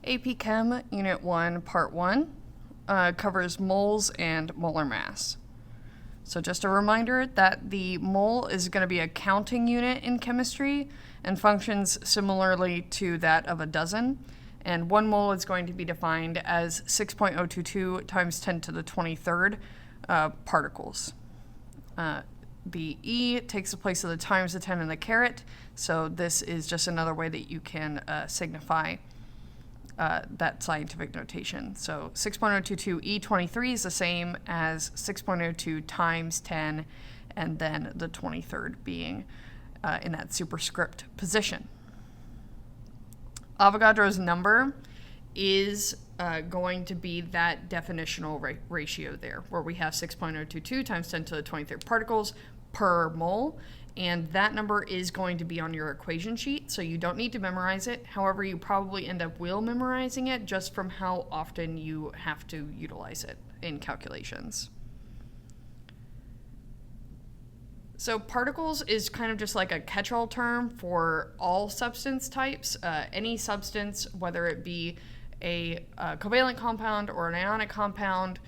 AP Chem Unit 1, Part 1 covers moles and molar mass. So just a reminder that the mole is going to be a counting unit in chemistry and functions similarly to that of a dozen. And 1 mole is going to be defined as 6.022 times 10 to the 23rd particles. The E takes the place of the times, the 10, and the caret. So this is just another way that you can signify that scientific notation. So 6.022 E23 is the same as 6.02 times 10, and then the 23rd being in that superscript position. Avogadro's number is going to be that definitional ratio there, where we have 6.022 times 10 to the 23rd particles per mole, and that number is going to be on your equation sheet, so you don't need to memorize it. However, you probably end up memorizing it just from how often you have to utilize it in calculations. So particles is kind of just like a catch-all term for all substance types. Any substance, whether it be a covalent compound or an ionic compound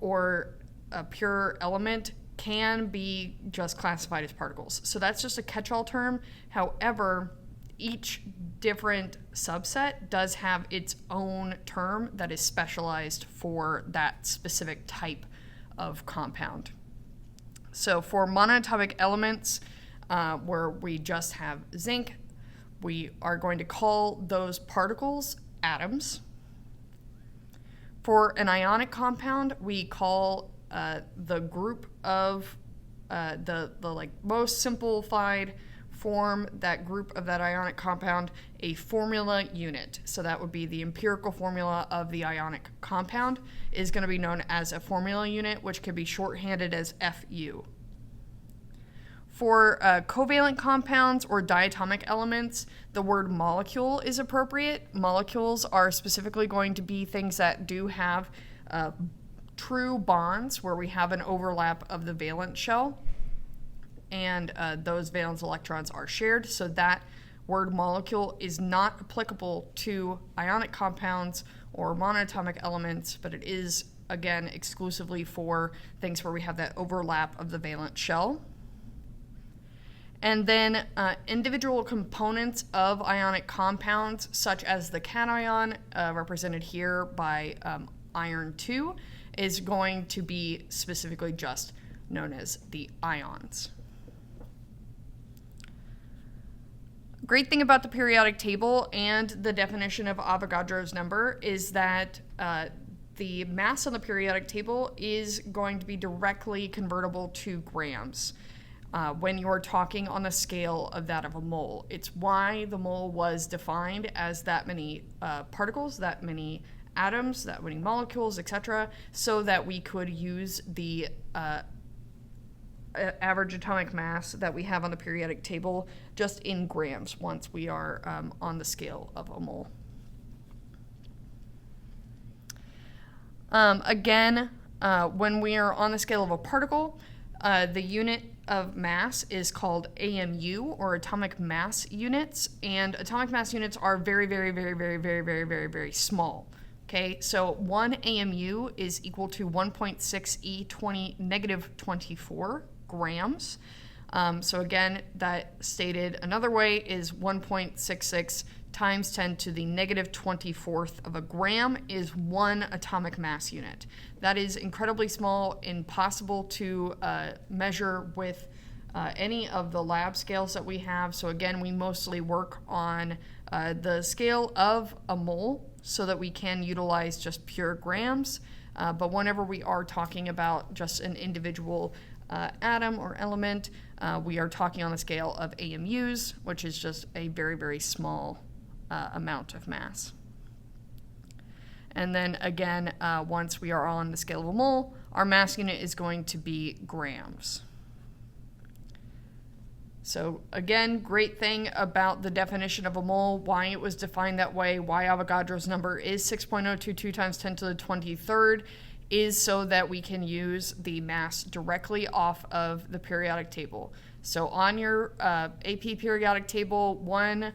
or a pure element, can be just classified as particles. So that's just a catch-all term. However, each different subset does have its own term that is specialized for that specific type of compound. So for monatomic elements, where we just have zinc, we are going to call those particles atoms. For an ionic compound, we call the group of the like most simplified form, that group of that ionic compound, a formula unit. So that would be the empirical formula of the ionic compound is going to be known as a formula unit, which can be shorthanded as Fu. For covalent compounds or diatomic elements, the word molecule is appropriate. Molecules are specifically going to be things that do have true bonds where we have an overlap of the valence shell, and those valence electrons are shared. So that word molecule is not applicable to ionic compounds or monatomic elements, but it is, again, exclusively for things where we have that overlap of the valence shell. And then individual components of ionic compounds, such as the cation, represented here by iron 2, is going to be specifically just known as the ions. Great thing about the periodic table and the definition of Avogadro's number is that the mass on the periodic table is going to be directly convertible to grams when you're talking on the scale of that of a mole. It's why the mole was defined as that many particles, that many atoms, that many molecules, etc., so that we could use the average atomic mass that we have on the periodic table just in grams once we are on the scale of a mole. Again, when we are on the scale of a particle, the unit of mass is called AMU, or atomic mass units, and atomic mass units are very, very, very, very, very, very, very, very small. Okay, so 1 AMU is equal to 1.6 E -24 grams. So again, that stated another way is 1.66 times 10 to the -24th of a gram is 1 atomic mass unit. That is incredibly small, impossible to measure with any of the lab scales that we have. So again, we mostly work on the scale of a mole so that we can utilize just pure grams. But whenever we are talking about just an individual atom or element, we are talking on the scale of AMUs, which is just a very, very small amount of mass. And then again, once we are on the scale of a mole, our mass unit is going to be grams. So again, great thing about the definition of a mole, why it was defined that way, why Avogadro's number is 6.022 times 10 to the 23rd, is so that we can use the mass directly off of the periodic table. So on your AP periodic table, one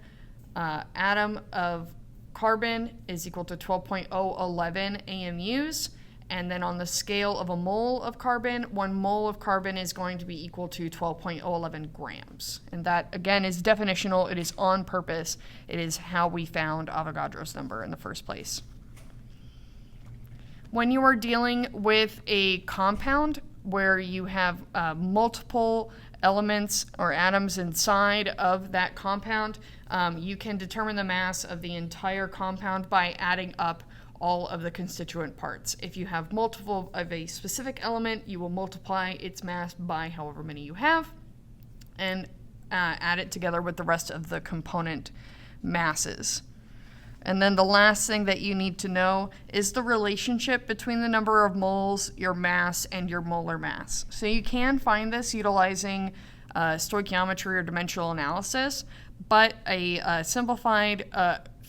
atom of carbon is equal to 12.011 AMUs. And then on the scale of a mole of carbon, 1 mole of carbon is going to be equal to 12.011 grams. And that, again, is definitional. It is on purpose. It is how we found Avogadro's number in the first place. When you are dealing with a compound where you have multiple elements or atoms inside of that compound, you can determine the mass of the entire compound by adding up all of the constituent parts. If you have multiple of a specific element, you will multiply its mass by however many you have and add it together with the rest of the component masses. And then the last thing that you need to know is the relationship between the number of moles, your mass, and your molar mass. So you can find this utilizing stoichiometry or dimensional analysis, but a simplified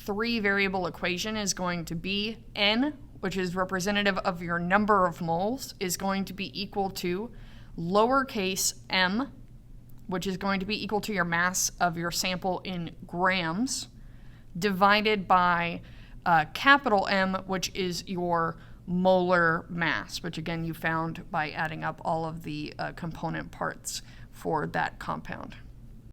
3-variable equation is going to be N, which is representative of your number of moles, is going to be equal to lowercase m, which is going to be equal to your mass of your sample in grams, divided by capital M, which is your molar mass, which again you found by adding up all of the component parts for that compound.